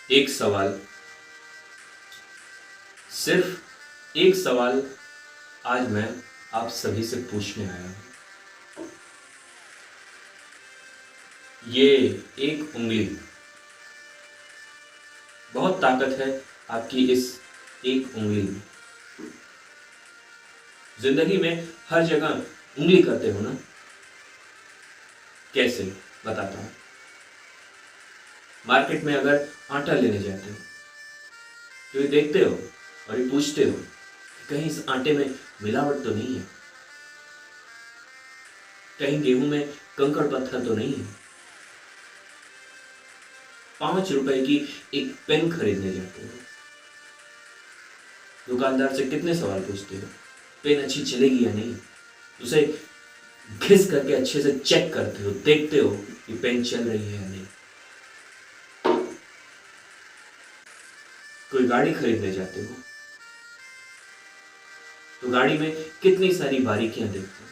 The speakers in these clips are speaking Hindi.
एक सवाल, सिर्फ एक सवाल आज मैं आप सभी से पूछने आया हूं। ये एक उंगली, बहुत ताकत है आपकी इस एक उंगली में। जिंदगी में हर जगह उंगली करते हो ना? कैसे, बताता हूं। मार्केट में अगर आटा लेने जाते हो तो ये देखते हो और ये पूछते हो कहीं इस आटे में मिलावट तो नहीं है, कहीं गेहूं में कंकड़ पत्थर तो नहीं है। 5 रुपए की एक पेन खरीदने जाते हो, दुकानदार से कितने सवाल पूछते हो? पेन अच्छी चलेगी या नहीं, उसे घिस करके अच्छे से चेक करते हो, देखते हो कि पेन चल रही है या नहीं। कोई गाड़ी खरीदने जाते हो तो गाड़ी में कितनी सारी बारीकियां देखते हो।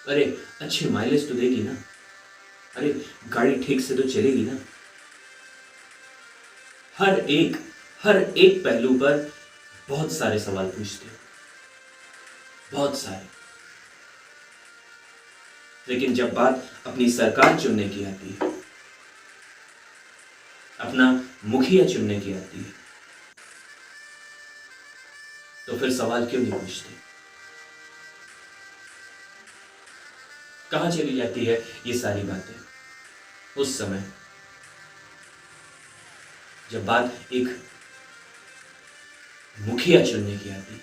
अरे अच्छे माइलेज तो देगी ना, अरे गाड़ी ठीक से तो चलेगी ना। हर एक पहलू पर बहुत सारे सवाल पूछते हो, बहुत सारे। लेकिन जब बात अपनी सरकार चुनने की आती है, अपना मुखिया चुनने की आती है, तो फिर सवाल क्यों नहीं पूछते? कहां चली जाती है ये सारी बातें उस समय जब बात एक मुखिया चुनने की आती है?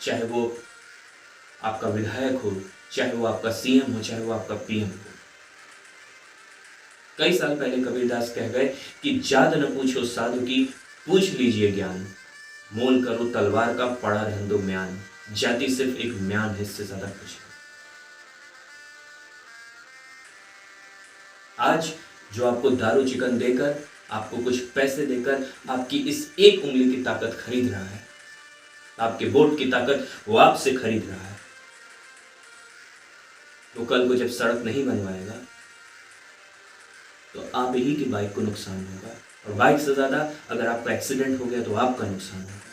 चाहे वो आपका विधायक हो, चाहे वो आपका सीएम हो, चाहे वो आपका पीएम हो। कई साल पहले कबीरदास कह गए कि जात न पूछो साधु की, पूछ लीजिए ज्ञान। मोल करो तलवार का, पड़ा रहन दो म्यान। जाति सिर्फ एक म्यान है, इससे ज्यादा कुछ नहीं। आज जो आपको दारू चिकन देकर, आपको कुछ पैसे देकर आपकी इस एक उंगली की ताकत खरीद रहा है, आपके वोट की ताकत वो आपसे खरीद रहा है, तो कल को जब सड़क नहीं बनवाएगा तो आप ही की बाइक को नुकसान होगा, और बाइक से ज्यादा अगर आपका एक्सीडेंट हो गया तो आपका नुकसान होगा,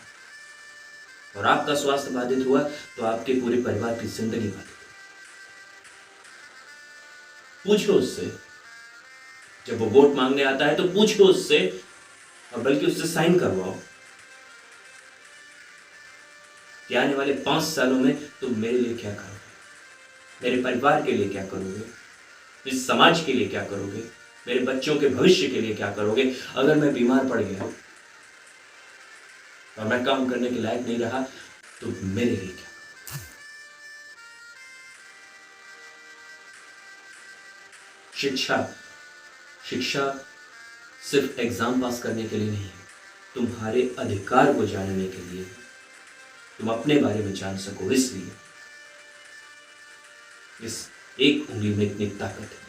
और आपका स्वास्थ्य बाधित हुआ तो आपके पूरे परिवार की जिंदगी बाधित। पूछो उससे, जब वो वोट मांगने आता है तो पूछो उससे, और बल्कि उससे साइन करवाओ कि आने वाले 5 सालों में तुम मेरे लिए क्या करोगे, मेरे परिवार के लिए क्या करोगे, इस समाज के लिए क्या करोगे, मेरे बच्चों के भविष्य के लिए क्या करोगे। अगर मैं बीमार पड़ गया और मैं काम करने के लायक नहीं रहा तो मेरे लिए क्या? शिक्षा सिर्फ एग्जाम पास करने के लिए नहीं है, तुम्हारे अधिकार को जानने के लिए, तुम अपने बारे में जान सको। इसलिए इस एक उंगली में इतनी ताकत है।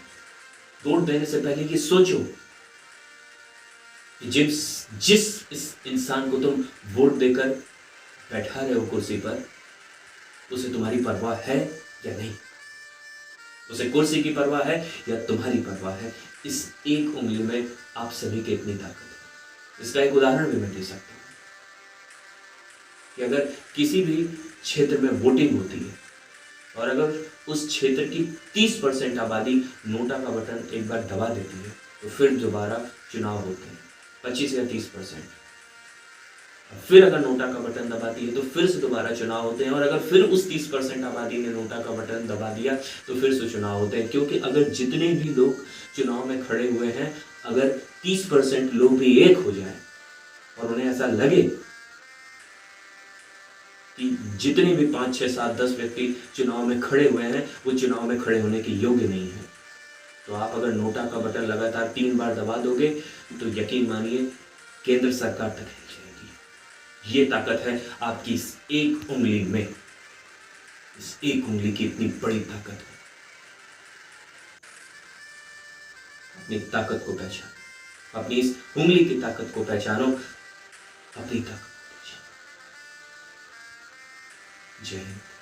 वोट देने से पहले ये सोचो कि जिस इस इंसान को तुम वोट देकर बैठा रहे हो कुर्सी पर, उसे तुम्हारी परवाह है या नहीं, उसे कुर्सी की परवाह है या तुम्हारी परवाह है। इस एक उंगली में आप सभी की इतनी ताकत है। इसका एक उदाहरण भी मैं दे सकता हूं कि अगर किसी भी क्षेत्र में वोटिंग होती है और अगर उस क्षेत्र की 30% आबादी नोटा का बटन एक बार दबा देती है तो फिर दोबारा चुनाव होते हैं, 25 या 30%। फिर अगर नोटा का बटन दबाती है तो फिर से दोबारा चुनाव होते हैं, और अगर फिर उस 30% आबादी ने नोटा का बटन दबा दिया तो फिर से चुनाव होते हैं। क्योंकि अगर जितने भी लोग चुनाव में खड़े हुए हैं, अगर 30% लोग भी एक हो जाएं और उन्हें ऐसा लगे कि जितने भी 5, 6, 7, 10 व्यक्ति चुनाव में खड़े हुए हैं वो चुनाव में खड़े होने के योग्य नहीं है, तो आप अगर नोटा का बटन लगातार 3 बार दबा दोगे तो यकीन मानिए केंद्र सरकार तक हिल जाएगी। ये ताकत है आपकी इस एक उंगली में। इस एक उंगली की इतनी बड़ी ताकत है। अपनी ताकत को पहचानो, अपनी इस उंगली की ताकत को पहचानो, अपनी ताकत को पहचानो। जय हिंद।